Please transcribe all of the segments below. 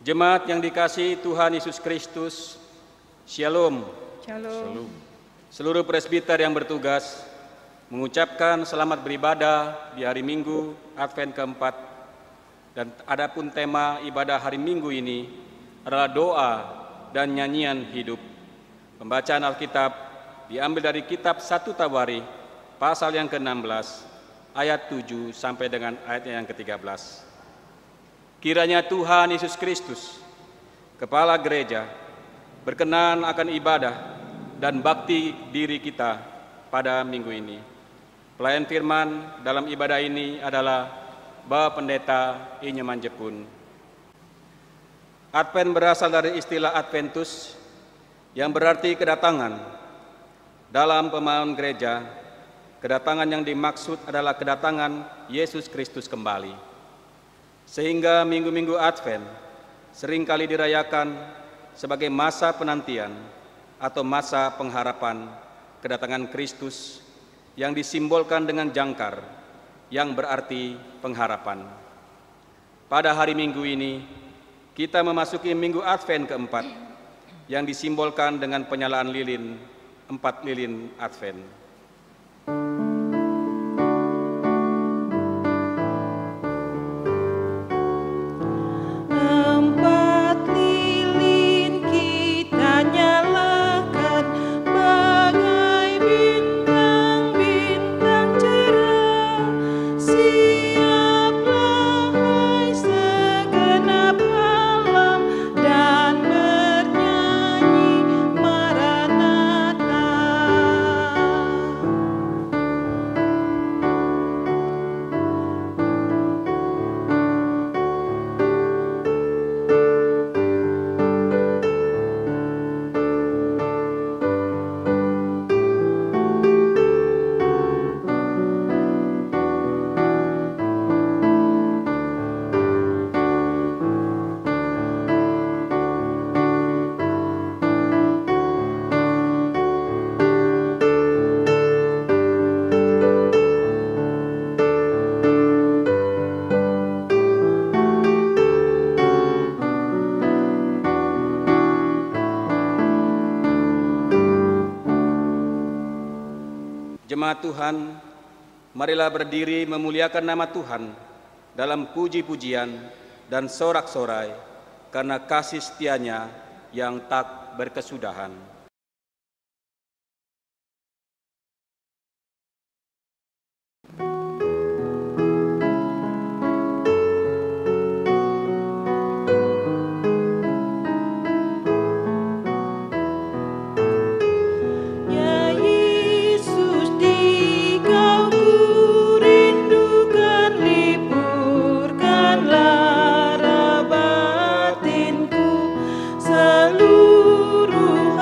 Jemaat yang dikasihi Tuhan Yesus Kristus, Shalom. Shalom. Seluruh presbiter yang bertugas mengucapkan selamat beribadah di hari Minggu Advent keempat. Dan adapun tema ibadah hari Minggu ini adalah doa dan nyanyian hidup. Pembacaan Alkitab diambil dari kitab 1 Tawari, pasal yang ke-16, ayat 7 sampai dengan ayat yang ke-13. Kiranya Tuhan Yesus Kristus, Kepala Gereja, berkenan akan ibadah dan bakti diri kita pada minggu ini. Pelayan firman dalam ibadah ini adalah Bapak Pendeta Inyoman Jepun. Advent berasal dari istilah Adventus yang berarti kedatangan. Dalam pemahaman gereja, kedatangan yang dimaksud adalah kedatangan Yesus Kristus kembali. Sehingga minggu-minggu Advent seringkali dirayakan sebagai masa penantian atau masa pengharapan kedatangan Kristus yang disimbolkan dengan jangkar yang berarti pengharapan. Pada hari Minggu ini, kita memasuki minggu Advent keempat yang disimbolkan dengan penyalaan lilin, 4 lilin Advent. Jemaat Tuhan, marilah berdiri memuliakan nama Tuhan dalam puji-pujian dan sorak-sorai karena kasih setianya yang tak berkesudahan. Seluruh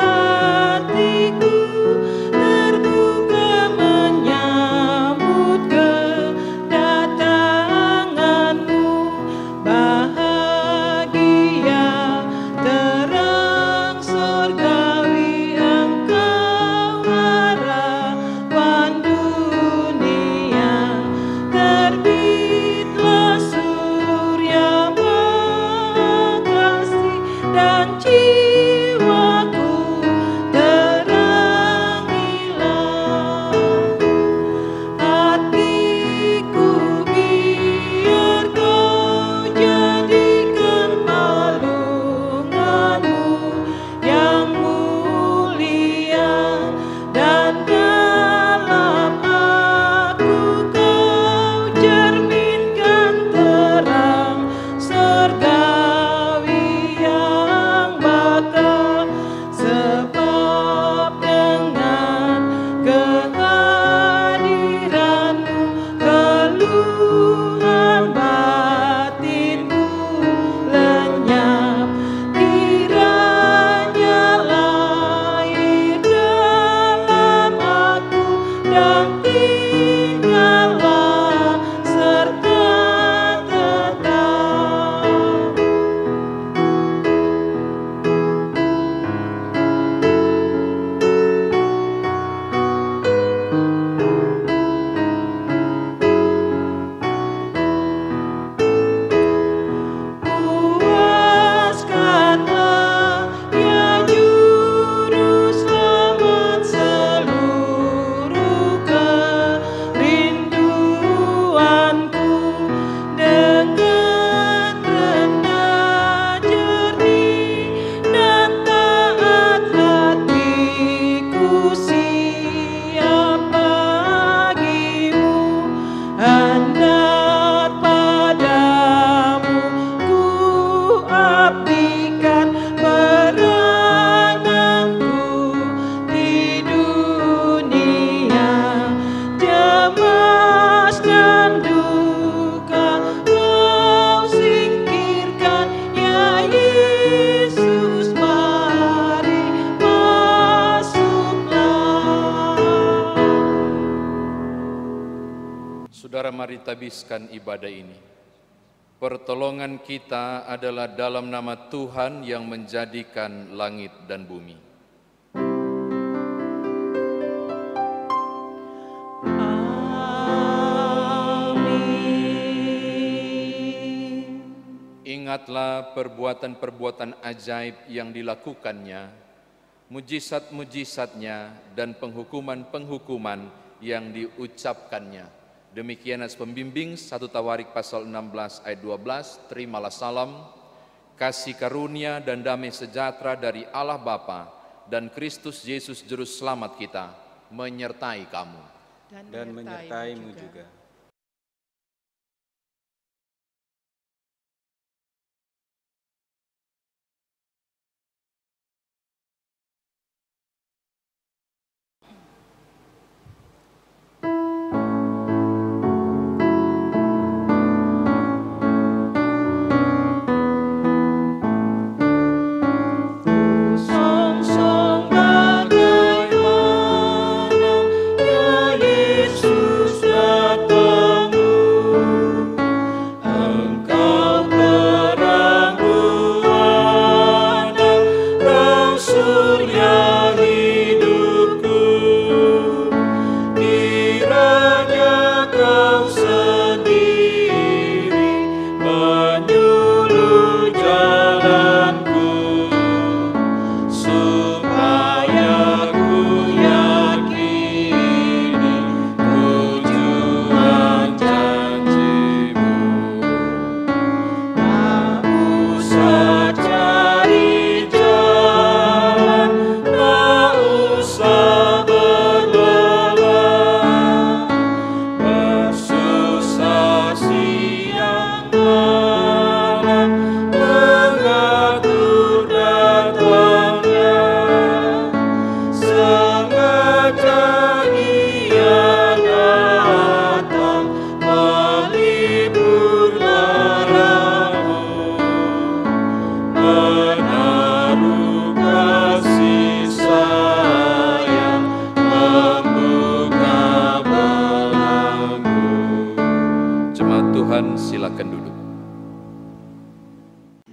mentadbiskan ibadah ini. Pertolongan kita adalah dalam nama Tuhan yang menjadikan langit dan bumi. Ingatlah perbuatan-perbuatan ajaib yang dilakukannya, mujizat-mujizatnya, dan penghukuman-penghukuman yang diucapkannya. Demikian as pembimbing 1 Tawarik pasal 16 ayat 12, terimalah salam, kasih karunia dan damai sejahtera dari Allah Bapa dan Kristus Yesus Juru Selamat kita menyertai kamu. Dan menyertaimu juga.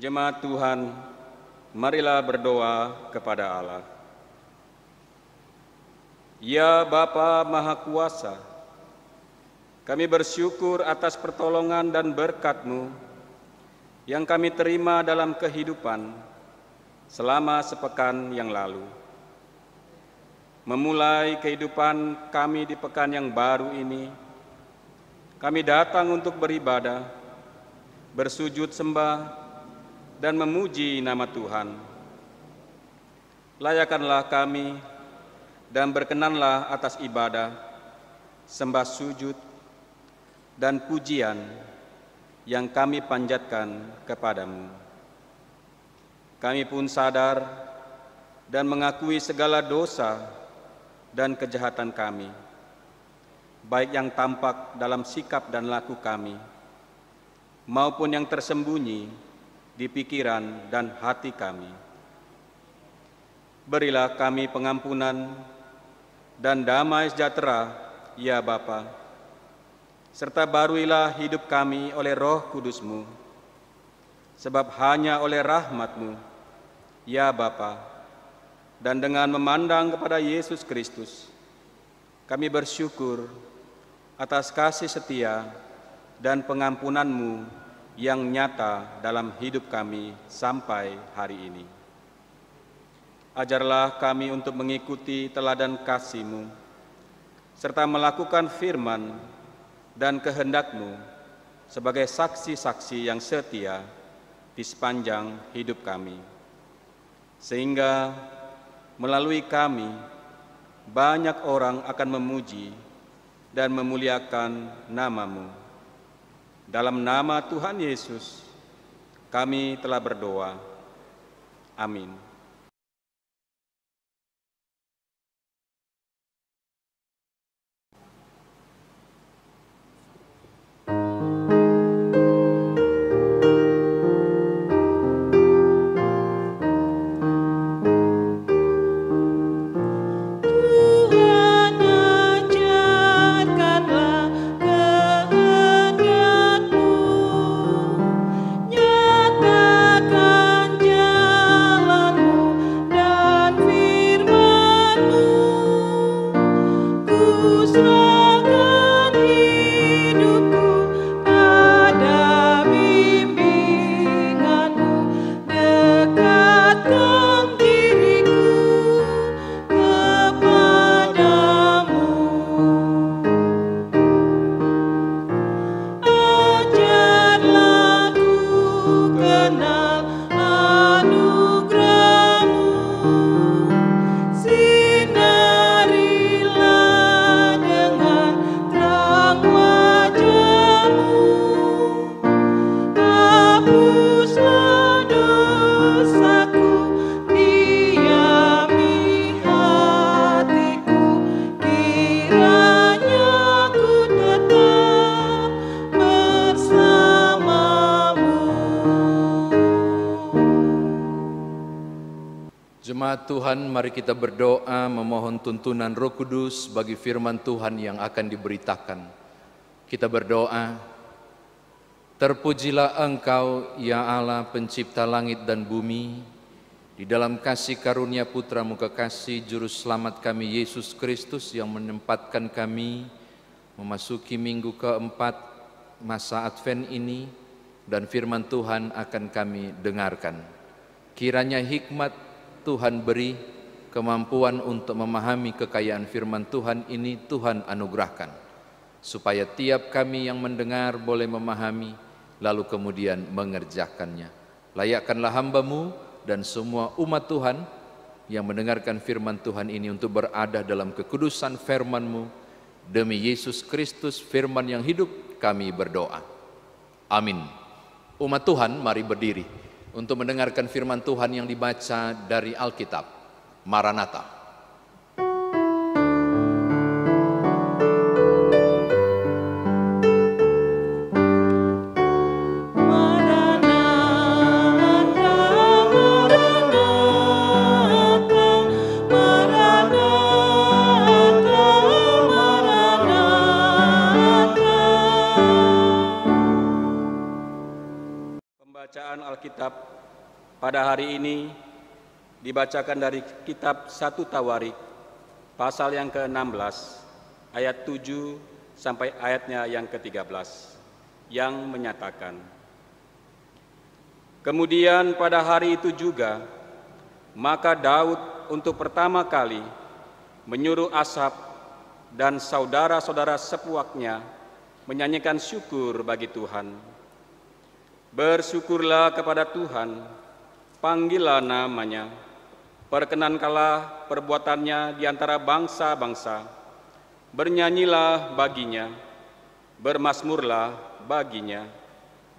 Jemaat Tuhan, marilah berdoa kepada Allah. Ya Bapa Maha Kuasa, kami bersyukur atas pertolongan dan berkat-Mu yang kami terima dalam kehidupan selama sepekan yang lalu. Memulai kehidupan kami di pekan yang baru ini, kami datang untuk beribadah, bersujud sembah, dan memuji nama Tuhan. Layakanlah kami dan berkenanlah atas ibadah, sembah sujud, dan pujian yang kami panjatkan kepadamu. Kami pun sadar dan mengakui segala dosa dan kejahatan kami, baik yang tampak dalam sikap dan laku kami, maupun yang tersembunyi di pikiran dan hati kami. Berilah kami pengampunan dan damai sejahtera, ya Bapa, serta baruilah hidup kami oleh Roh Kudus-Mu, sebab hanya oleh rahmat-Mu, ya Bapa, dan dengan memandang kepada Yesus Kristus, kami bersyukur atas kasih setia dan pengampunan-Mu yang nyata dalam hidup kami sampai hari ini. Ajarlah kami untuk mengikuti teladan kasih-Mu, serta melakukan firman dan kehendak-Mu sebagai saksi-saksi yang setia di sepanjang hidup kami. Sehingga melalui kami, banyak orang akan memuji dan memuliakan nama-Mu. Dalam nama Tuhan Yesus, kami telah berdoa. Amin. Tuhan ajarkanlah kehendak-Mu. Jemaat Tuhan, mari kita berdoa memohon tuntunan Roh Kudus bagi firman Tuhan yang akan diberitakan. Kita berdoa, terpujilah Engkau ya Allah pencipta langit dan bumi, di dalam kasih karunia Putra-Mu kekasih Juru Selamat kami Yesus Kristus yang menempatkan kami memasuki minggu keempat masa Advent ini, dan firman Tuhan akan kami dengarkan. Kiranya hikmat Tuhan beri, kemampuan untuk memahami kekayaan firman Tuhan ini Tuhan anugerahkan, supaya tiap kami yang mendengar boleh memahami, lalu kemudian mengerjakannya. Layakkanlah hamba-Mu dan semua umat Tuhan yang mendengarkan firman Tuhan ini untuk berada dalam kekudusan firman-Mu. Demi Yesus Kristus firman yang hidup kami berdoa. Amin. Umat Tuhan, mari berdiri untuk mendengarkan firman Tuhan yang dibaca dari Alkitab. Maranatha. Bacaan Alkitab pada hari ini dibacakan dari kitab 1 Tawarik pasal yang ke-16 ayat 7 sampai ayatnya yang ke-13 yang menyatakan, kemudian pada hari itu juga maka Daud untuk pertama kali menyuruh Asaf dan saudara-saudara sepuaknya menyanyikan syukur bagi Tuhan. Bersyukurlah kepada Tuhan, panggillah namanya, perkenankanlah perbuatannya di antara bangsa-bangsa, bernyanyilah baginya, bermazmurlah baginya,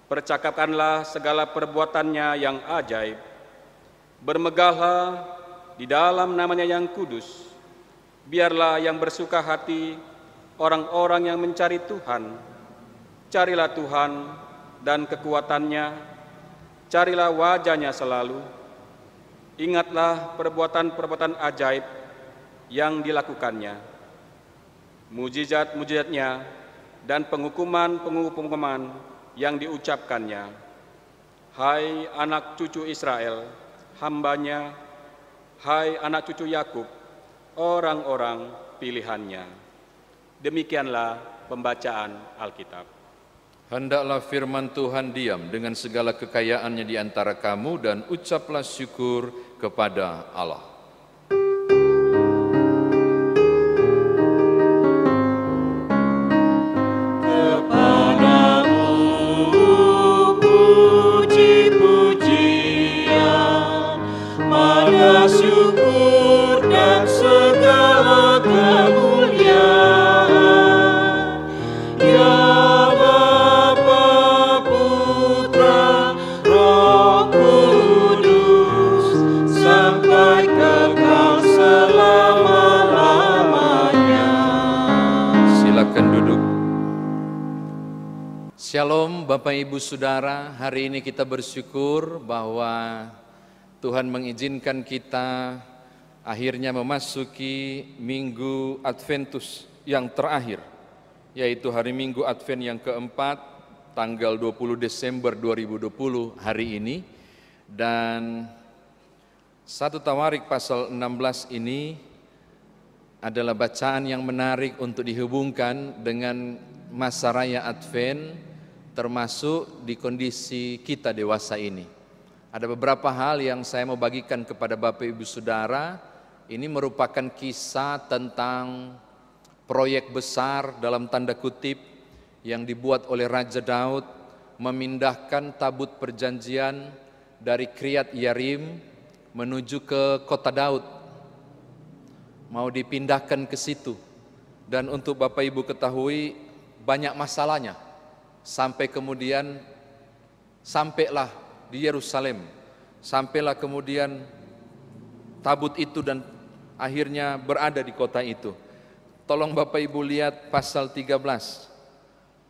percakapkanlah segala perbuatannya yang ajaib, bermegahlah di dalam namanya yang kudus, biarlah yang bersuka hati orang-orang yang mencari Tuhan, carilah Tuhan dan kekuatannya, carilah wajahnya selalu, ingatlah perbuatan-perbuatan ajaib yang dilakukannya, mujizat-mujizatnya dan penghukuman-penghukuman yang diucapkannya. Hai anak cucu Israel, hambanya, hai anak cucu Yakub, orang-orang pilihannya. Demikianlah pembacaan Alkitab. Hendaklah firman Tuhan diam dengan segala kekayaannya di antara kamu, dan ucaplah syukur kepada Allah. Kepadamu puji-pujian, maka syukur dan segala kemuliaan, ya Shalom Bapak Ibu Saudara, hari ini kita bersyukur bahwa Tuhan mengizinkan kita akhirnya memasuki Minggu Adventus yang terakhir, yaitu hari Minggu Advent yang keempat, tanggal 20 Desember 2020 hari ini. Dan 1 Tawarik pasal 16 ini adalah bacaan yang menarik untuk dihubungkan dengan masa raya Advent, termasuk di kondisi kita dewasa ini. Ada beberapa hal yang saya mau bagikan kepada Bapak Ibu Saudara. Ini merupakan kisah tentang proyek besar dalam tanda kutip yang dibuat oleh Raja Daud, memindahkan tabut perjanjian dari Kiryat Yarim menuju ke kota Daud. Mau dipindahkan ke situ. Dan untuk Bapak Ibu ketahui, banyak masalahnya. Sampai kemudian sampailah di Yerusalem, sampailah kemudian tabut itu dan akhirnya berada di kota itu. Tolong Bapak Ibu lihat pasal 13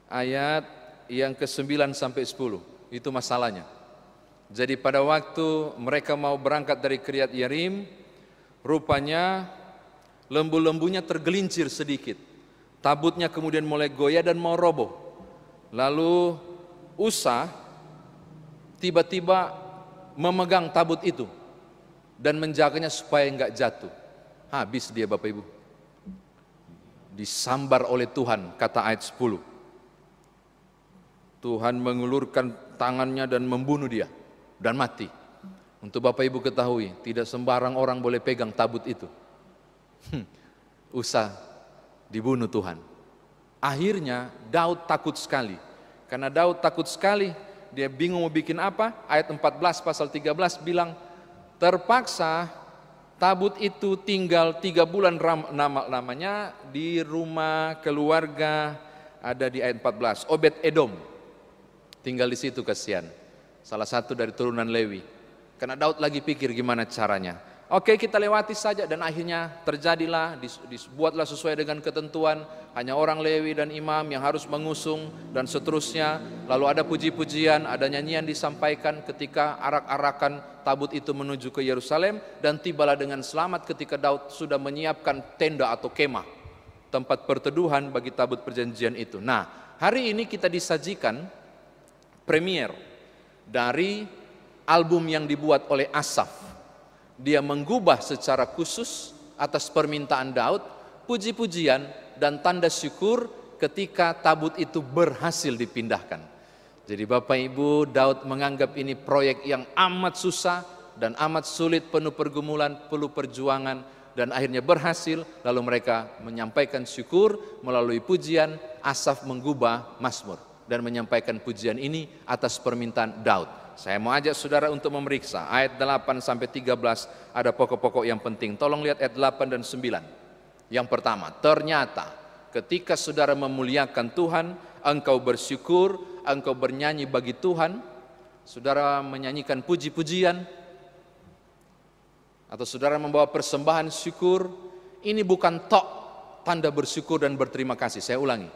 ayat yang ke-9 sampai 10, itu masalahnya. Jadi pada waktu mereka mau berangkat dari Kiryat Yearim, rupanya lembu-lembunya tergelincir sedikit. Tabutnya kemudian mulai goyah dan mau roboh. Lalu Usa tiba-tiba memegang tabut itu dan menjaganya supaya enggak jatuh. Habis dia Bapak Ibu. Disambar oleh Tuhan, kata ayat 10. Tuhan mengulurkan tangannya dan membunuh dia dan mati. Untuk Bapak Ibu ketahui, tidak sembarang orang boleh pegang tabut itu. Usa dibunuh Tuhan. Akhirnya Daud takut sekali. Karena Daud takut sekali, dia bingung mau bikin apa. Ayat 14 pasal 13 bilang, terpaksa tabut itu tinggal 3 bulan namanya di rumah keluarga, ada di ayat 14, Obed Edom. Tinggal di situ, kasihan. Salah satu dari turunan Lewi. Karena Daud lagi pikir gimana caranya. Oke, kita lewati saja, dan akhirnya terjadilah, dibuatlah sesuai dengan ketentuan. Hanya orang Lewi dan imam yang harus mengusung dan seterusnya. Lalu ada puji-pujian, ada nyanyian disampaikan ketika arak-arakan tabut itu menuju ke Yerusalem. Dan tibalah dengan selamat ketika Daud sudah menyiapkan tenda atau kemah, tempat perteduhan bagi tabut perjanjian itu. Nah, hari ini kita disajikan premier dari album yang dibuat oleh Asaf. Dia menggubah secara khusus atas permintaan Daud puji-pujian dan tanda syukur ketika tabut itu berhasil dipindahkan. Jadi Bapak Ibu, Daud menganggap ini proyek yang amat susah dan amat sulit, penuh pergumulan, penuh perjuangan, dan akhirnya berhasil. Lalu mereka menyampaikan syukur melalui pujian. Asaf menggubah Mazmur dan menyampaikan pujian ini atas permintaan Daud. Saya mau ajak saudara untuk memeriksa ayat 8 sampai 13, ada pokok-pokok yang penting. Tolong lihat ayat 8 dan 9. Yang pertama, ternyata ketika saudara memuliakan Tuhan, engkau bersyukur, engkau bernyanyi bagi Tuhan, saudara menyanyikan puji-pujian, atau saudara membawa persembahan syukur, ini bukan tok tanda bersyukur dan berterima kasih. Saya ulangi,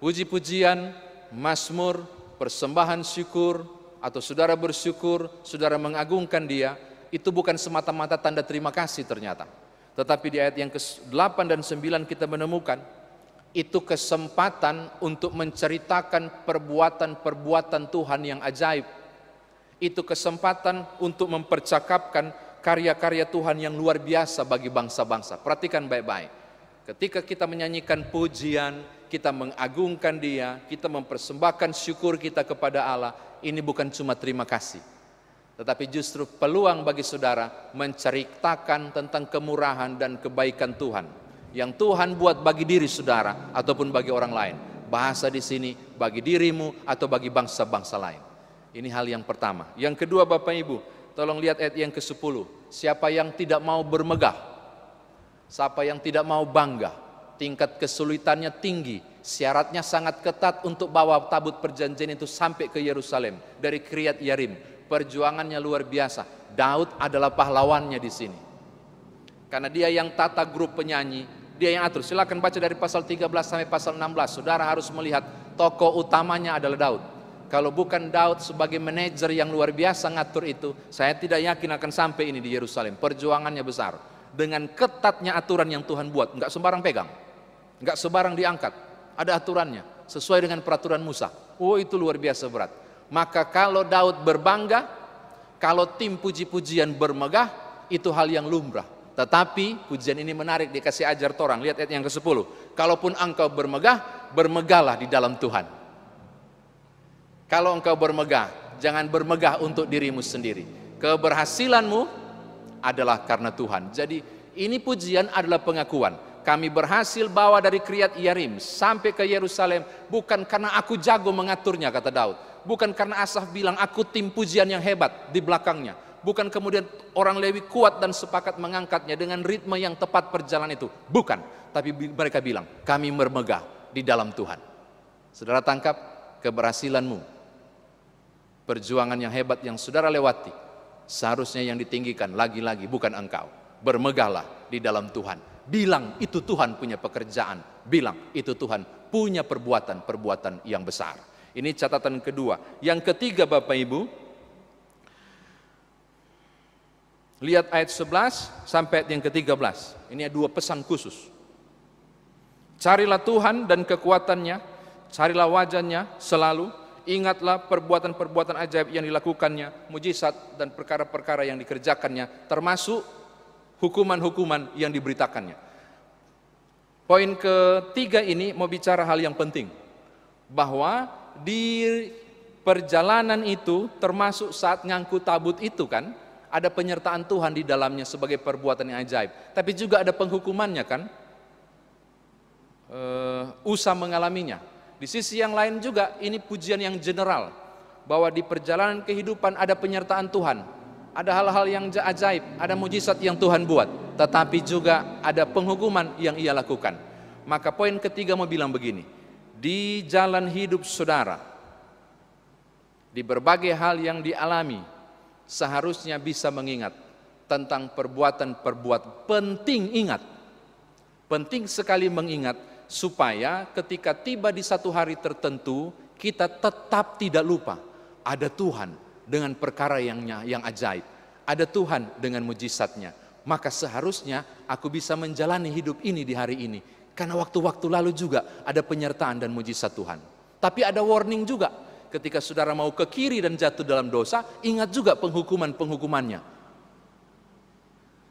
puji-pujian, mazmur, persembahan syukur, atau saudara bersyukur, saudara mengagungkan Dia, itu bukan semata-mata tanda terima kasih ternyata. Tetapi di ayat yang ke-8 dan 9 kita menemukan itu kesempatan untuk menceritakan perbuatan-perbuatan Tuhan yang ajaib. Itu kesempatan untuk mempercakapkan karya-karya Tuhan yang luar biasa bagi bangsa-bangsa. Perhatikan baik-baik. Ketika kita menyanyikan pujian, kita mengagungkan Dia, kita mempersembahkan syukur kita kepada Allah, ini bukan cuma terima kasih, tetapi justru peluang bagi saudara menceritakan tentang kemurahan dan kebaikan Tuhan yang Tuhan buat bagi diri saudara ataupun bagi orang lain. Bahasa di sini bagi dirimu atau bagi bangsa-bangsa lain. Ini hal yang pertama. Yang kedua Bapak Ibu, tolong lihat ayat yang ke-10. Siapa yang tidak mau bermegah, siapa yang tidak mau bangga, tingkat kesulitannya tinggi, syaratnya sangat ketat untuk bawa tabut perjanjian itu sampai ke Yerusalem dari Kiryat Yearim. Perjuangannya luar biasa. Daud adalah pahlawannya di sini. Karena dia yang tata grup penyanyi, dia yang atur. Silakan baca dari pasal 13 sampai pasal 16. Saudara harus melihat tokoh utamanya adalah Daud. Kalau bukan Daud sebagai manajer yang luar biasa ngatur itu, saya tidak yakin akan sampai ini di Yerusalem. Perjuangannya besar. Dengan ketatnya aturan yang Tuhan buat, enggak sembarang pegang, enggak sembarang diangkat. Ada aturannya, sesuai dengan peraturan Musa. Oh, itu luar biasa berat. Maka kalau Daud berbangga, kalau tim puji-pujian bermegah, itu hal yang lumrah. Tetapi pujian ini menarik, dikasih ajar torang. Lihat ayat yang ke-10. Kalaupun engkau bermegah, bermegahlah di dalam Tuhan. Kalau engkau bermegah, jangan bermegah untuk dirimu sendiri. Keberhasilanmu adalah karena Tuhan. Jadi ini pujian adalah pengakuan. Kami berhasil bawa dari Kiryat Yearim sampai ke Yerusalem bukan karena aku jago mengaturnya, kata Daud. Bukan karena Asaf bilang aku tim pujian yang hebat di belakangnya. Bukan kemudian orang Lewi kuat dan sepakat mengangkatnya dengan ritme yang tepat perjalanan itu. Bukan. Tapi mereka bilang kami bermegah di dalam Tuhan. Saudara tangkap keberhasilanmu, perjuangan yang hebat yang saudara lewati, seharusnya yang ditinggikan lagi-lagi bukan engkau. Bermegahlah di dalam Tuhan. Bilang itu Tuhan punya pekerjaan. Bilang itu Tuhan punya perbuatan-perbuatan yang besar. Ini catatan kedua. Yang ketiga Bapak Ibu, Lihat ayat 11 sampai ayat yang ke-13. Ini ada 2 pesan khusus. Carilah Tuhan dan kekuatannya, carilah wajahnya selalu, ingatlah perbuatan-perbuatan ajaib yang dilakukannya, mujizat dan perkara-perkara yang dikerjakannya, termasuk hukuman-hukuman yang diberitakannya. Poin ketiga ini mau bicara hal yang penting, bahwa di perjalanan itu termasuk saat ngangkut tabut itu kan, ada penyertaan Tuhan di dalamnya sebagai perbuatan yang ajaib, tapi juga ada penghukumannya kan. Usa mengalaminya. Di sisi yang lain juga ini pujian yang general, bahwa di perjalanan kehidupan ada penyertaan Tuhan, ada hal-hal yang ajaib, ada mujizat yang Tuhan buat, tetapi juga ada penghukuman yang ia lakukan. Maka poin ketiga mau bilang begini, di jalan hidup saudara, di berbagai hal yang dialami, seharusnya bisa mengingat tentang perbuatan-perbuatan penting. Ingat, penting sekali mengingat, supaya ketika tiba di satu hari tertentu, kita tetap tidak lupa ada Tuhan dengan perkara yang ajaib, ada Tuhan dengan mujizatnya. Maka seharusnya aku bisa menjalani hidup ini di hari ini, karena waktu-waktu lalu juga ada penyertaan dan mujizat Tuhan. Tapi ada warning juga, ketika saudara mau ke kiri dan jatuh dalam dosa, ingat juga penghukuman-penghukumannya.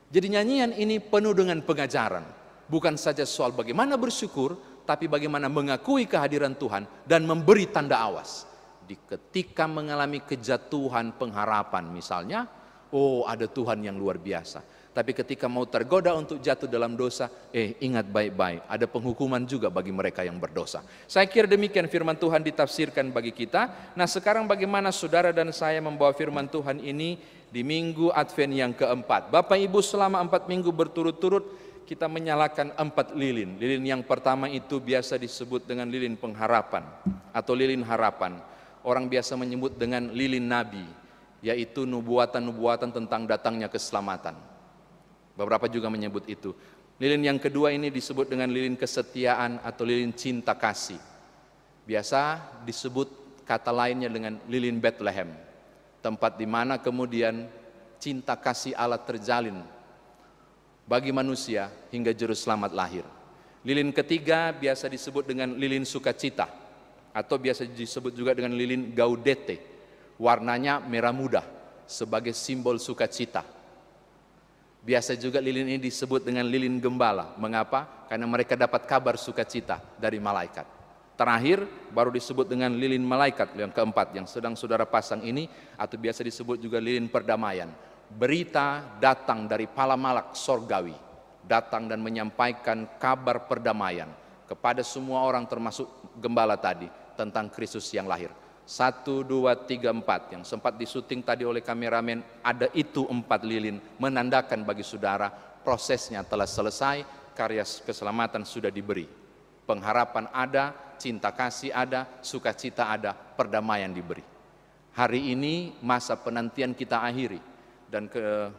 Jadi nyanyian ini penuh dengan pengajaran, bukan saja soal bagaimana bersyukur, tapi bagaimana mengakui kehadiran Tuhan dan memberi tanda awas. Di ketika mengalami kejatuhan pengharapan misalnya, oh ada Tuhan yang luar biasa. Tapi ketika mau tergoda untuk jatuh dalam dosa, ingat baik-baik, ada penghukuman juga bagi mereka yang berdosa. Saya kira demikian firman Tuhan ditafsirkan bagi kita. Nah sekarang bagaimana saudara dan saya membawa firman Tuhan ini di minggu Advent yang keempat. Bapak Ibu, selama 4 minggu berturut-turut kita menyalakan 4 lilin. Lilin yang pertama itu biasa disebut dengan lilin pengharapan atau lilin harapan. Orang biasa menyebut dengan lilin nabi, yaitu nubuatan-nubuatan tentang datangnya keselamatan. Beberapa juga menyebut itu. Lilin yang kedua ini disebut dengan lilin kesetiaan atau lilin cinta kasih. Biasa disebut kata lainnya dengan lilin Bethlehem, tempat di mana kemudian cinta kasih Allah terjalin bagi manusia hingga juru selamat lahir. Lilin ketiga biasa disebut dengan lilin sukacita atau biasa disebut juga dengan lilin gaudete. Warnanya merah muda sebagai simbol sukacita. Biasa juga lilin ini disebut dengan lilin gembala. Mengapa? Karena mereka dapat kabar sukacita dari malaikat. Terakhir baru disebut dengan lilin malaikat yang keempat yang sedang saudara pasang ini, atau biasa disebut juga lilin perdamaian. Berita datang dari pala malak sorgawi, datang dan menyampaikan kabar perdamaian kepada semua orang termasuk gembala tadi tentang Kristus yang lahir. 1, 2, 3, 4 yang sempat disuting tadi oleh kameramen, ada itu 4 lilin menandakan bagi saudara prosesnya telah selesai, karya keselamatan sudah diberi, pengharapan ada, cinta kasih ada, sukacita ada, perdamaian diberi. Hari ini masa penantian kita akhiri dan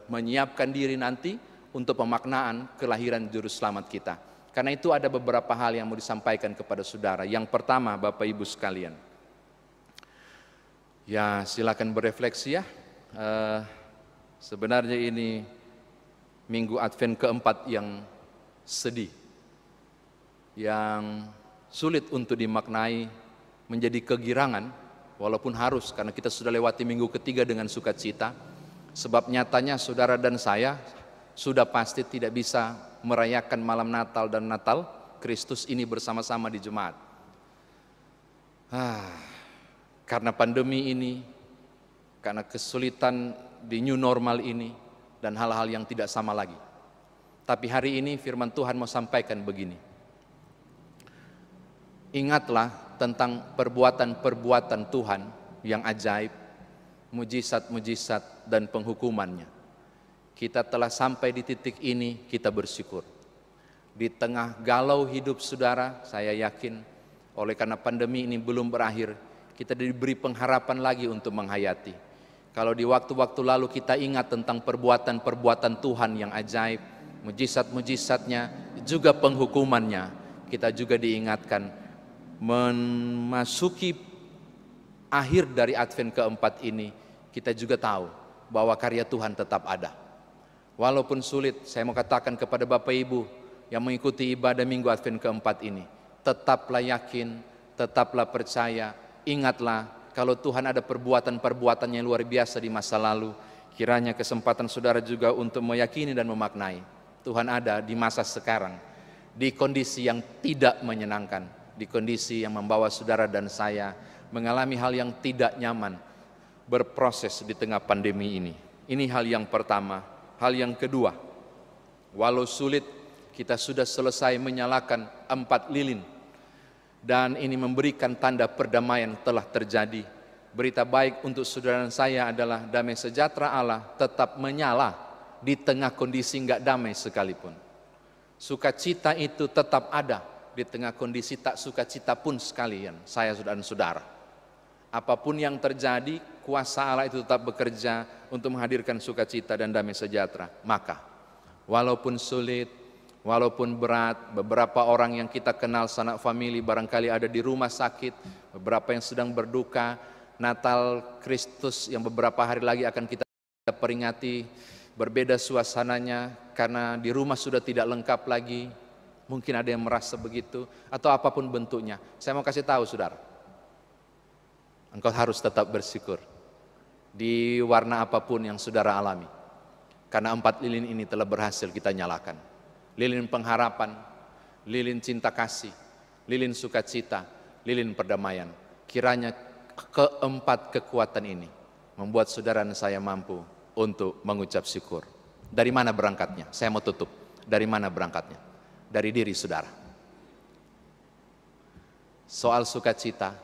menyiapkan diri nanti untuk pemaknaan kelahiran juru selamat kita. Karena itu ada beberapa hal yang mau disampaikan kepada saudara. Yang pertama, Bapak Ibu sekalian, ya silakan berefleksi ya. Sebenarnya ini minggu Advent keempat yang sedih, yang sulit untuk dimaknai menjadi kegirangan, walaupun harus karena kita sudah lewati minggu ketiga dengan sukacita. Sebab nyatanya saudara dan saya sudah pasti tidak bisa merayakan malam Natal dan Natal Kristus ini bersama-sama di jemaat. Karena pandemi ini, karena kesulitan di new normal ini, dan hal-hal yang tidak sama lagi. Tapi hari ini firman Tuhan mau sampaikan begini. Ingatlah tentang perbuatan-perbuatan Tuhan yang ajaib, mujizat-mujizat dan penghukumannya. Kita telah sampai di titik ini, kita bersyukur. Di tengah galau hidup saudara, saya yakin oleh karena pandemi ini belum berakhir, kita diberi pengharapan lagi untuk menghayati. Kalau di waktu-waktu lalu kita ingat tentang perbuatan-perbuatan Tuhan yang ajaib, mujizat-mujizatnya, juga penghukumannya, kita juga diingatkan memasuki akhir dari Advent keempat ini, kita juga tahu bahwa karya Tuhan tetap ada. Walaupun sulit, saya mau katakan kepada Bapak Ibu yang mengikuti ibadah Minggu Advent keempat ini, tetaplah yakin, tetaplah percaya, ingatlah kalau Tuhan ada perbuatan-perbuatan yang luar biasa di masa lalu. Kiranya kesempatan saudara juga untuk meyakini dan memaknai Tuhan ada di masa sekarang, di kondisi yang tidak menyenangkan, di kondisi yang membawa saudara dan saya mengalami hal yang tidak nyaman, berproses di tengah pandemi ini. Ini hal yang pertama. Hal yang kedua, walau sulit, kita sudah selesai menyalakan 4 lilin, dan ini memberikan tanda perdamaian telah terjadi. Berita baik untuk saudara dan saya adalah damai sejahtera Allah tetap menyala di tengah kondisi enggak damai sekalipun. Sukacita itu tetap ada di tengah kondisi tak sukacita pun sekalian, saya dan saudara. Apapun yang terjadi, kuasa Allah itu tetap bekerja untuk menghadirkan sukacita dan damai sejahtera. Maka, walaupun sulit, walaupun berat, beberapa orang yang kita kenal sanak famili barangkali ada di rumah sakit, beberapa yang sedang berduka, Natal Kristus yang beberapa hari lagi akan kita peringati, berbeda suasananya karena di rumah sudah tidak lengkap lagi. Mungkin ada yang merasa begitu, atau apapun bentuknya. Saya mau kasih tahu saudara, engkau harus tetap bersyukur di warna apapun yang saudara alami. Karena 4 lilin ini telah berhasil kita nyalakan. Lilin pengharapan, lilin cinta kasih, lilin sukacita, lilin perdamaian. Kiranya keempat kekuatan ini membuat saudara dan saya mampu untuk mengucap syukur. Dari mana berangkatnya? Saya mau tutup. Dari mana berangkatnya? Dari diri saudara. Soal sukacita,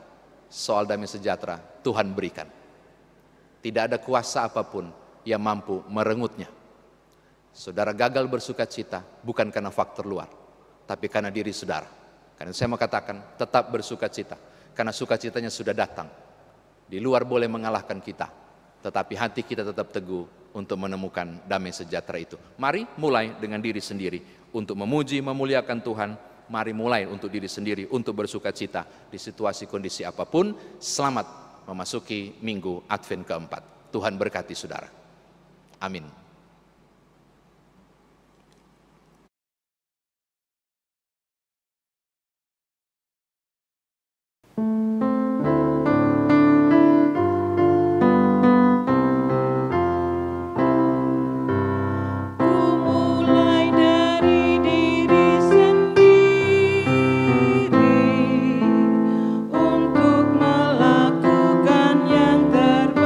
soal damai sejahtera, Tuhan berikan. Tidak ada kuasa apapun yang mampu merengutnya. Saudara gagal bersukacita bukan karena faktor luar, tapi karena diri saudara. Karena saya mau katakan, tetap bersukacita, karena sukacitanya sudah datang. Di luar boleh mengalahkan kita, tetapi hati kita tetap teguh untuk menemukan damai sejahtera itu. Mari mulai dengan diri sendiri untuk memuji, memuliakan Tuhan. Mari mulai untuk diri sendiri, untuk bersukacita di situasi kondisi apapun. Selamat memasuki Minggu Advent keempat. Tuhan berkati saudara. Amin. Untuk melakukan yang terbaik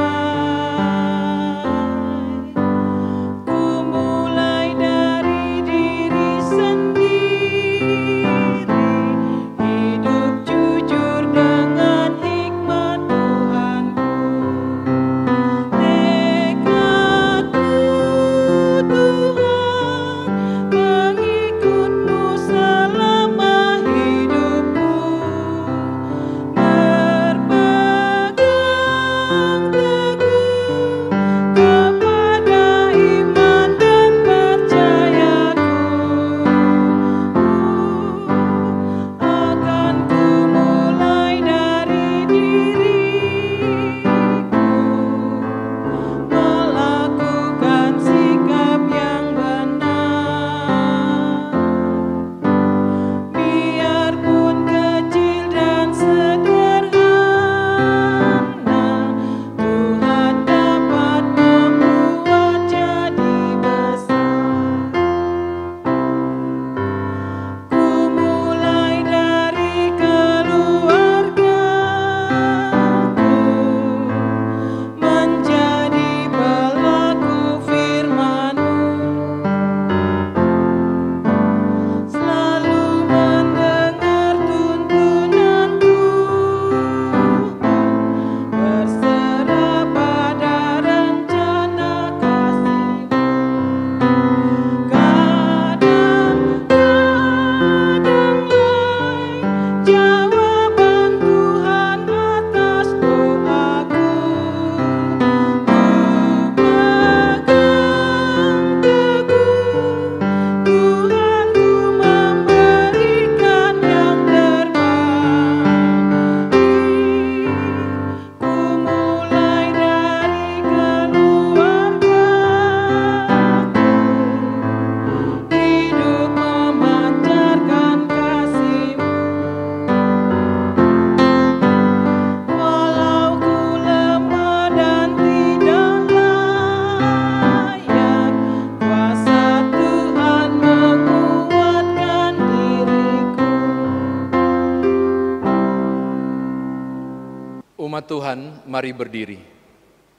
Tuhan, mari berdiri.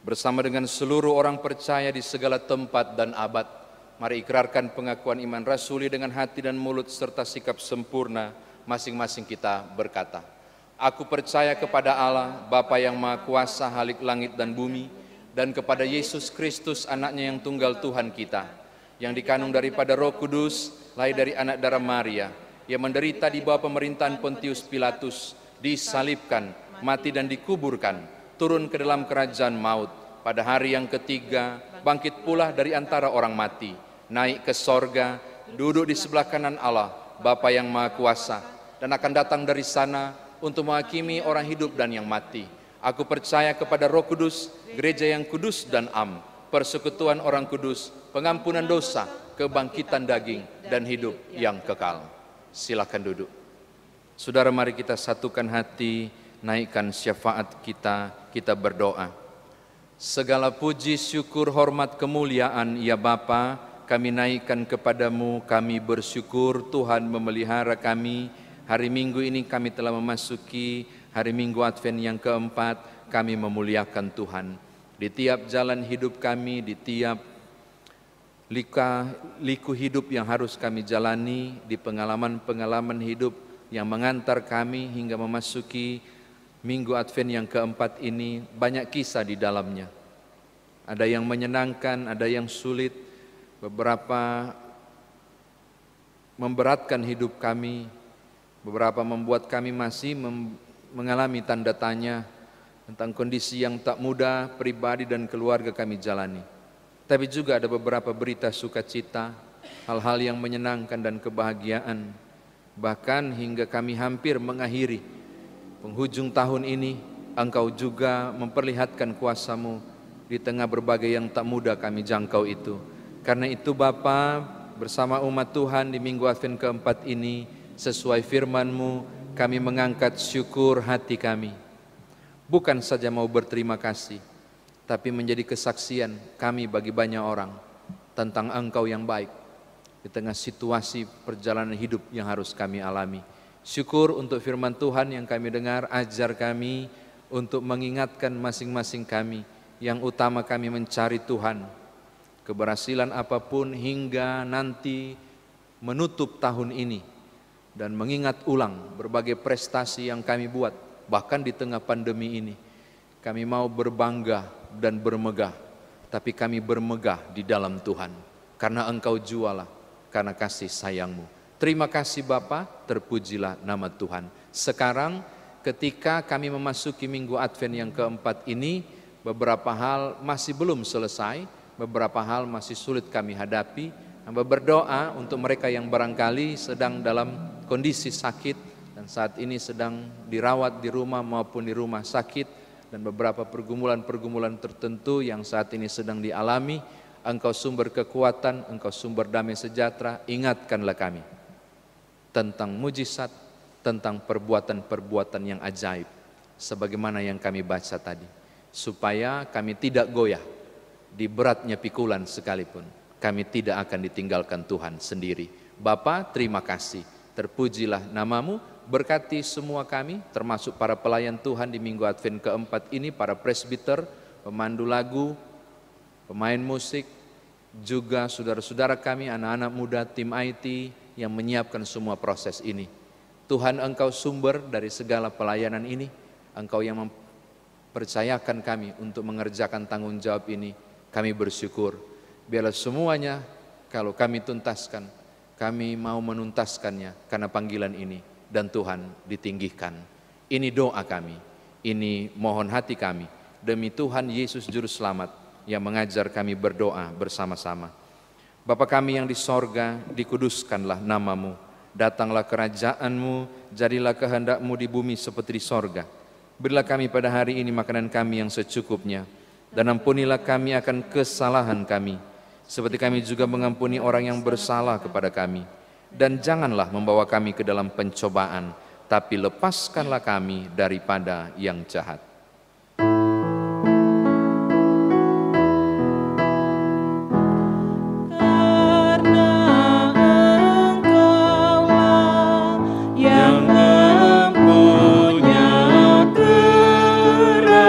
Bersama dengan seluruh orang percaya di segala tempat dan abad, mari ikrarkan pengakuan iman rasuli dengan hati dan mulut serta sikap sempurna. Masing-masing kita berkata, aku percaya kepada Allah, Bapa yang Maha Kuasa, Halik langit dan bumi, dan kepada Yesus Kristus, anaknya yang tunggal Tuhan kita, yang dikandung daripada Roh Kudus, lahir dari anak darah Maria, yang menderita di bawah pemerintahan Pontius Pilatus, disalibkan, mati dan dikuburkan, turun ke dalam kerajaan maut, pada hari yang ketiga bangkit pula dari antara orang mati, naik ke sorga, duduk di sebelah kanan Allah, Bapa yang Maha Kuasa, dan akan datang dari sana untuk menghakimi orang hidup dan yang mati. Aku percaya kepada Roh Kudus, gereja yang kudus dan am, persekutuan orang kudus, pengampunan dosa, kebangkitan daging, dan hidup yang kekal. Silakan duduk. Saudara, mari kita satukan hati, naikkan syafaat kita, kita berdoa. Segala puji, syukur, hormat, kemuliaan, ya Bapa, kami naikkan kepadamu, kami bersyukur Tuhan memelihara kami. Hari Minggu ini kami telah memasuki hari Minggu Advent yang keempat, kami memuliakan Tuhan. Di tiap jalan hidup kami, di tiap liku hidup yang harus kami jalani, di pengalaman-pengalaman hidup yang mengantar kami hingga memasuki Minggu Advent yang keempat ini, banyak kisah di dalamnya. Ada yang menyenangkan, ada yang sulit, beberapa memberatkan hidup kami, beberapa membuat kami masih mengalami tanda tanya tentang kondisi yang tak mudah pribadi dan keluarga kami jalani. Tapi juga ada beberapa berita sukacita, hal-hal yang menyenangkan dan kebahagiaan. Bahkan hingga kami hampir mengakhiri penghujung tahun ini, Engkau juga memperlihatkan kuasa-Mu di tengah berbagai yang tak mudah kami jangkau itu. Karena itu Bapa, bersama umat Tuhan di Minggu Advent keempat ini, sesuai firman-Mu, kami mengangkat syukur hati kami. Bukan saja mau berterima kasih, tapi menjadi kesaksian kami bagi banyak orang tentang Engkau yang baik di tengah situasi perjalanan hidup yang harus kami alami. Syukur untuk firman Tuhan yang kami dengar, ajar kami untuk mengingatkan masing-masing kami, yang utama kami mencari Tuhan. Keberhasilan apapun hingga nanti menutup tahun ini, dan mengingat ulang berbagai prestasi yang kami buat, bahkan di tengah pandemi ini. Kami mau berbangga dan bermegah, tapi kami bermegah di dalam Tuhan, karena Engkau jualah, karena kasih sayang-Mu. Terima kasih Bapa, terpujilah nama Tuhan. Sekarang ketika kami memasuki Minggu Advent yang keempat ini, beberapa hal masih belum selesai, beberapa hal masih sulit kami hadapi. Hamba berdoa untuk mereka yang barangkali sedang dalam kondisi sakit dan saat ini sedang dirawat di rumah maupun di rumah sakit, dan beberapa pergumulan-pergumulan tertentu yang saat ini sedang dialami. Engkau sumber kekuatan, Engkau sumber damai sejahtera, ingatkanlah kami tentang mujizat, tentang perbuatan-perbuatan yang ajaib, sebagaimana yang kami baca tadi, supaya kami tidak goyah di beratnya pikulan sekalipun. Kami tidak akan ditinggalkan Tuhan sendiri. Bapa, terima kasih, terpujilah nama-Mu, berkati semua kami, termasuk para pelayan Tuhan di Minggu Advent keempat ini, para presbiter, pemandu lagu, pemain musik, juga saudara-saudara kami, anak-anak muda, tim IT, yang menyiapkan semua proses ini. Tuhan, Engkau sumber dari segala pelayanan ini. Engkau yang mempercayakan kami untuk mengerjakan tanggung jawab ini. Kami bersyukur. Biarlah semuanya, kalau kami tuntaskan, kami mau menuntaskannya karena panggilan ini. Dan Tuhan ditinggikan. Ini doa kami. Ini mohon hati kami. Demi Tuhan Yesus Juru Selamat yang mengajar kami berdoa bersama-sama. Bapa kami yang di sorga, dikuduskanlah nama-Mu. Datanglah kerajaan-Mu, jadilah kehendak-Mu di bumi seperti di sorga. Berilah kami pada hari ini makanan kami yang secukupnya, dan ampunilah kami akan kesalahan kami, seperti kami juga mengampuni orang yang bersalah kepada kami. Dan janganlah membawa kami ke dalam pencobaan, tapi lepaskanlah kami daripada yang jahat. Yang mempunyai kerajaan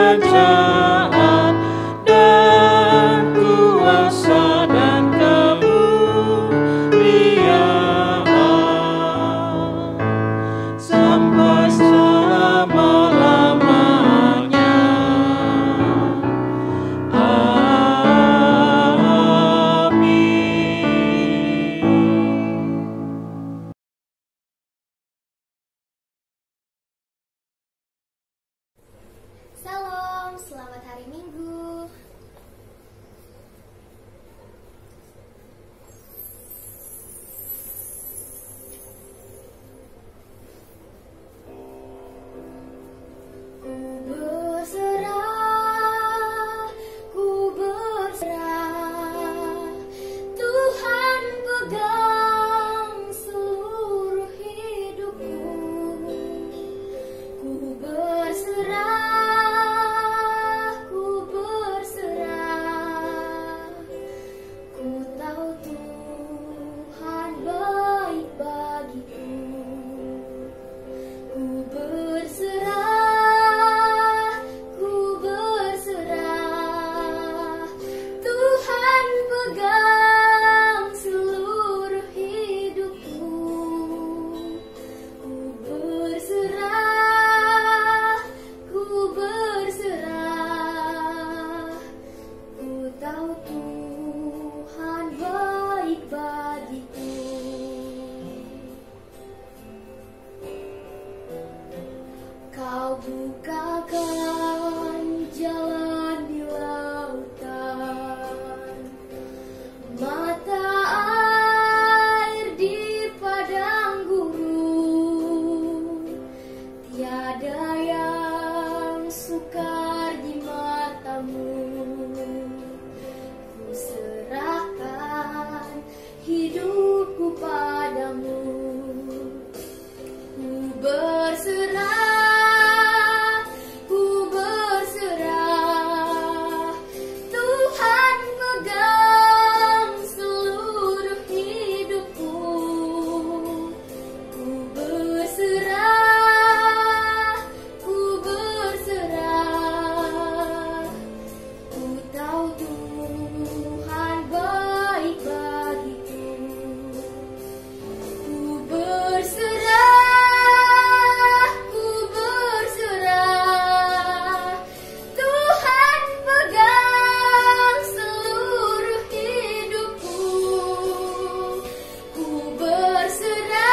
Tuhan baik bagiku. Kau bukakan jalan di lautan, mata air di padang gurun. Tiada yang sukar di matamu. Ku serahkan hidupku padamu. Ku berserah, ku berserah. Tuhan pegang seluruh hidupku. Ku berserah, ku berserah. Ku tahu Tuhan baik bagiku. Ku berserah, ku berserah. Tuhan pegang seluruh hidupku. Ku berserah,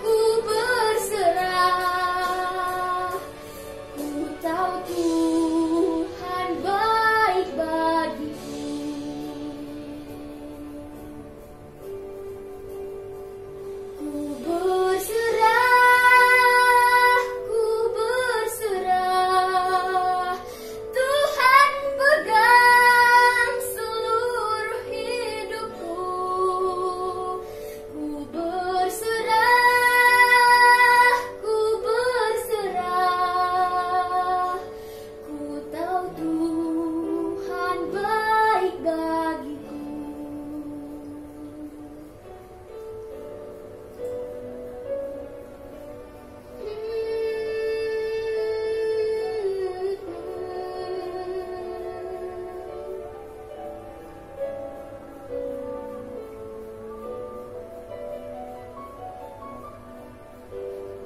ku berserah. Ku tahu Tuhan baik bagiku. Ku berserah, ku berserah. Tuhan pegang seluruh hidupku. Ku berserah, ku berserah. Ku tahu Tuhan baik bagiku.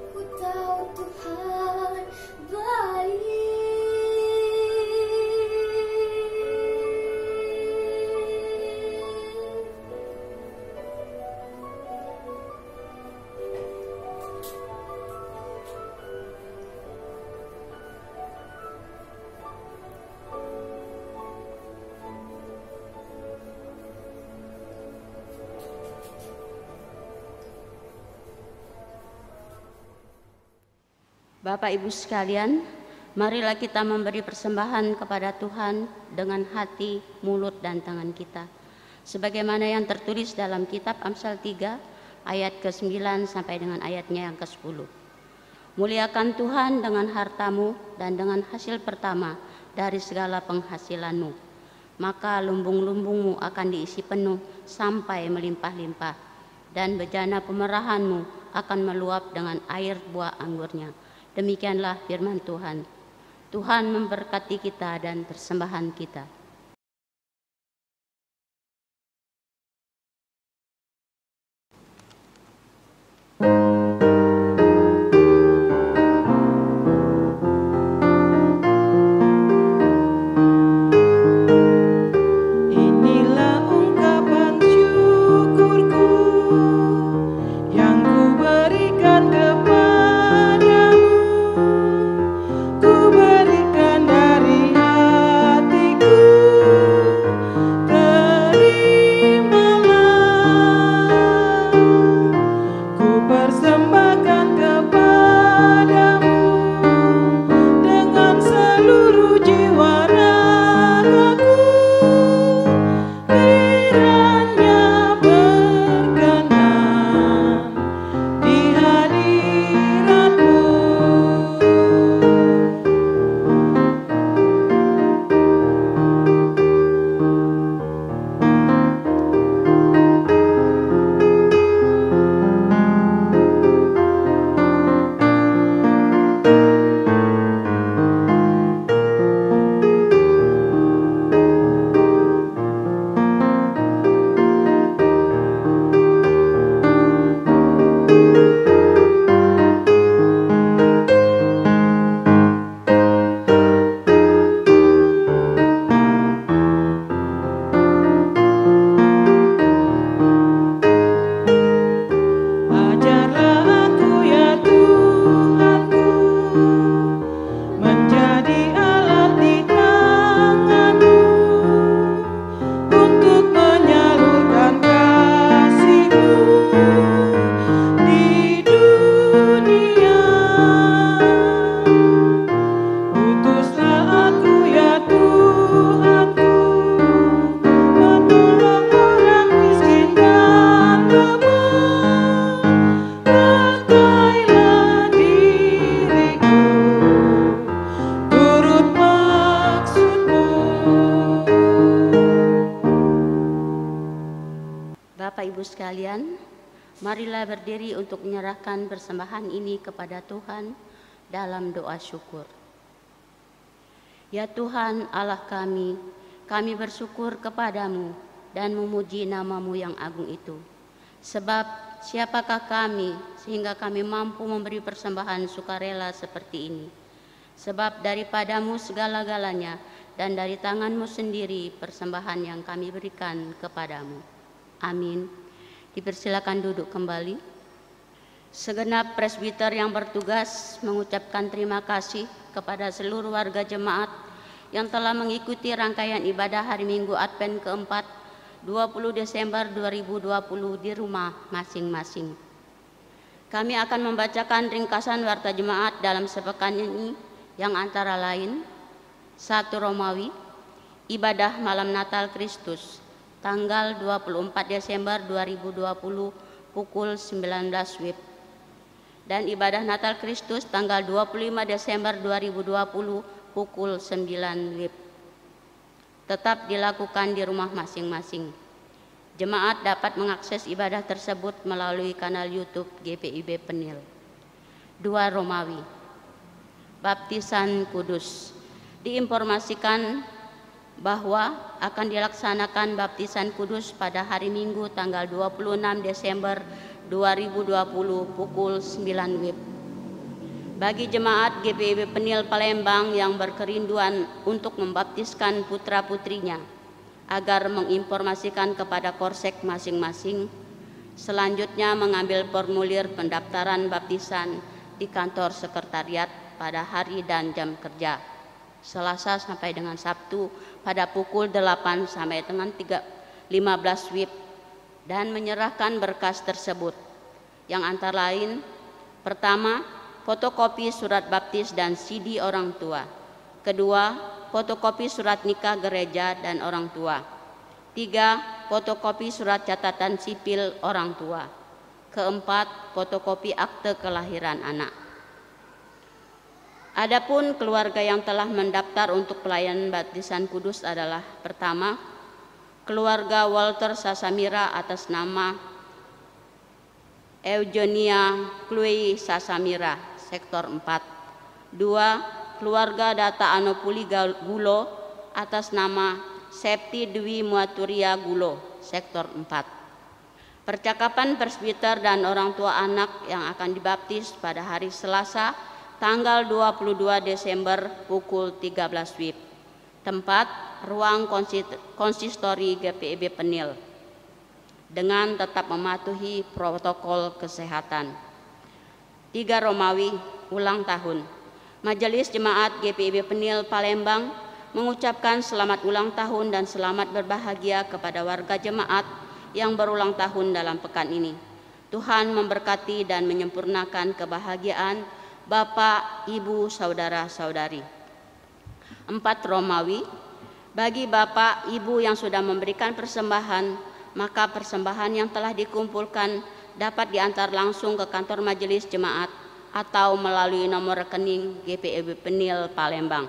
Ku tahu Tuhan baik. Bapak Ibu sekalian, marilah kita memberi persembahan kepada Tuhan dengan hati, mulut, dan tangan kita. Sebagaimana yang tertulis dalam kitab Amsal 3 ayat ke-9 sampai dengan ayatnya yang ke-10. Muliakan Tuhan dengan hartamu dan dengan hasil pertama dari segala penghasilanmu. Maka lumbung-lumbungmu akan diisi penuh sampai melimpah-limpah, dan bejana pemerahanmu akan meluap dengan air buah anggurnya. Demikianlah firman Tuhan. Tuhan memberkati kita dan persembahan kita. Inilah ungkapan syukurku yang ku berikan kepadamu. Ku berikan dari hatiku. Bapak Ibu sekalian, marilah berdiri untuk menyerahkan persembahan ini kepada Tuhan dalam doa syukur. Ya Tuhan Allah kami bersyukur kepadamu dan memuji nama-Mu yang agung itu. Sebab siapakah kami sehingga kami mampu memberi persembahan sukarela seperti ini? Sebab daripadamu segala-galanya dan dari tangan-Mu sendiri persembahan yang kami berikan kepadamu. Amin. Dipersilakan duduk kembali. Segenap presbiter yang bertugas mengucapkan terima kasih kepada seluruh warga jemaat yang telah mengikuti rangkaian ibadah hari Minggu Advent keempat 20 Desember 2020 di rumah masing-masing. Kami akan membacakan ringkasan warta jemaat dalam sepekan ini yang antara lain 1 Romawi, ibadah malam Natal Kristus, tanggal 24 Desember 2020 pukul 19 WIB. Dan ibadah Natal Kristus tanggal 25 Desember 2020 pukul 9 WIB. Tetap dilakukan di rumah masing-masing. Jemaat dapat mengakses ibadah tersebut melalui kanal YouTube GPIB Penil. 2 Romawi, baptisan kudus. Diinformasikan bahwa akan dilaksanakan baptisan kudus pada hari Minggu tanggal 26 Desember 2020 pukul 9 WIB. Bagi jemaat GPIB Penil Palembang yang berkerinduan untuk membaptiskan putra-putrinya agar menginformasikan kepada Korsek masing-masing, selanjutnya mengambil formulir pendaftaran baptisan di kantor sekretariat pada hari dan jam kerja Selasa sampai dengan Sabtu pada pukul 8 sampai dengan 15 WIB dan menyerahkan berkas tersebut yang antara lain: pertama, fotokopi surat baptis dan CD orang tua. Kedua, fotokopi surat nikah gereja dan orang tua. 3, fotokopi surat catatan sipil orang tua. Keempat, fotokopi akte kelahiran anak. Adapun keluarga yang telah mendaftar untuk pelayanan baptisan kudus adalah: pertama, keluarga Walter Sasamira atas nama Eugenia Chloe Sasamira, sektor 4. 2, keluarga Data Anopuli Gulo atas nama Septi Dwi Muaturia Gulo, sektor 4. Percakapan presbiter dan orang tua anak yang akan dibaptis pada hari Selasa tanggal 22 Desember pukul 13 WIB. Tempat: ruang konsistori GPIB Penil dengan tetap mematuhi protokol kesehatan. 3 Romawi, ulang tahun. Majelis Jemaat GPIB Penil Palembang mengucapkan selamat ulang tahun dan selamat berbahagia kepada warga jemaat yang berulang tahun dalam pekan ini. Tuhan memberkati dan menyempurnakan kebahagiaan Bapak, Ibu, Saudara-saudari. 4 Romawi, bagi Bapak, Ibu yang sudah memberikan persembahan, maka persembahan yang telah dikumpulkan dapat diantar langsung ke kantor majelis jemaat atau melalui nomor rekening GPIB Penil Palembang.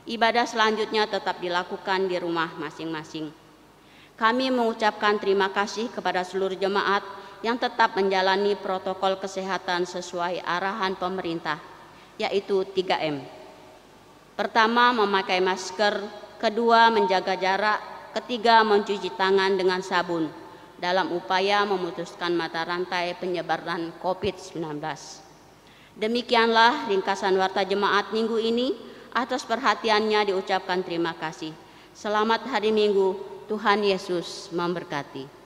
Ibadah selanjutnya tetap dilakukan di rumah masing-masing. Kami mengucapkan terima kasih kepada seluruh jemaat yang tetap menjalani protokol kesehatan sesuai arahan pemerintah, yaitu 3M. Pertama, memakai masker. Kedua, menjaga jarak. Ketiga, mencuci tangan dengan sabun dalam upaya memutuskan mata rantai penyebaran COVID-19. Demikianlah ringkasan warta jemaat minggu ini. Atas perhatiannya diucapkan terima kasih. Selamat hari Minggu. Tuhan Yesus memberkati.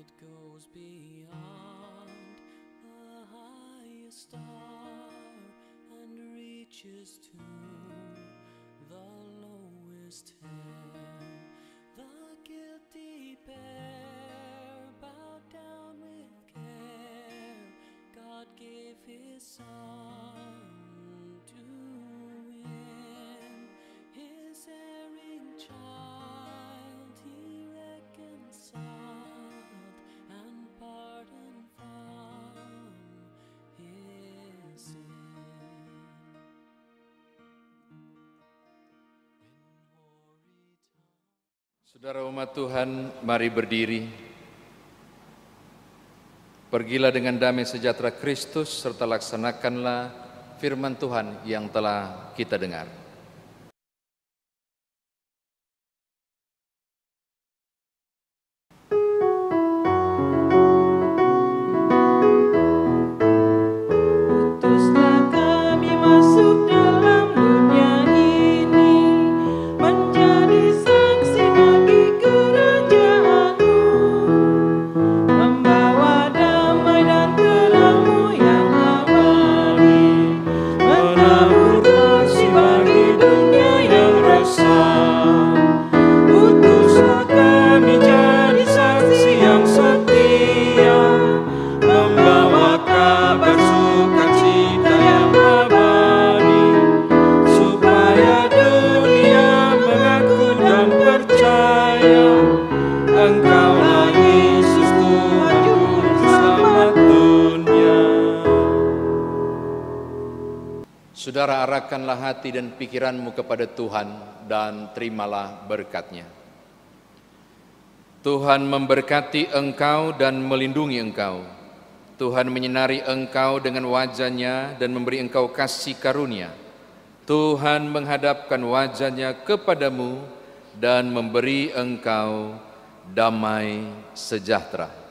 It goes beyond the highest star and reaches to the lowest hell. The guilty pair bowed down with Saudara umat Tuhan, mari berdiri. Pergilah dengan damai sejahtera Kristus serta laksanakanlah firman Tuhan yang telah kita dengar. Utuslah kami masuk dalam dunia ini, menjadi saksi bagi kerajaan-Mu, membawa damai dan terang-Mu yang abadi, menabur kasih bagi dunia yang resah. Utuslah kami jadi saksi yang setia, membawa kabar sukacita yang abadi, supaya dunia mengaku dan percaya Engkaulah Yesus Tuhan Juru Selamat dunia. Saudara, arahkanlah hati dan pikiranmu kepada Tuhan dan terimalah berkat-Nya. Tuhan memberkati engkau dan melindungi engkau. Tuhan menyinari engkau dengan wajah-Nya dan memberi engkau kasih karunia. Tuhan menghadapkan wajah-Nya kepadamu dan memberi engkau damai sejahtera.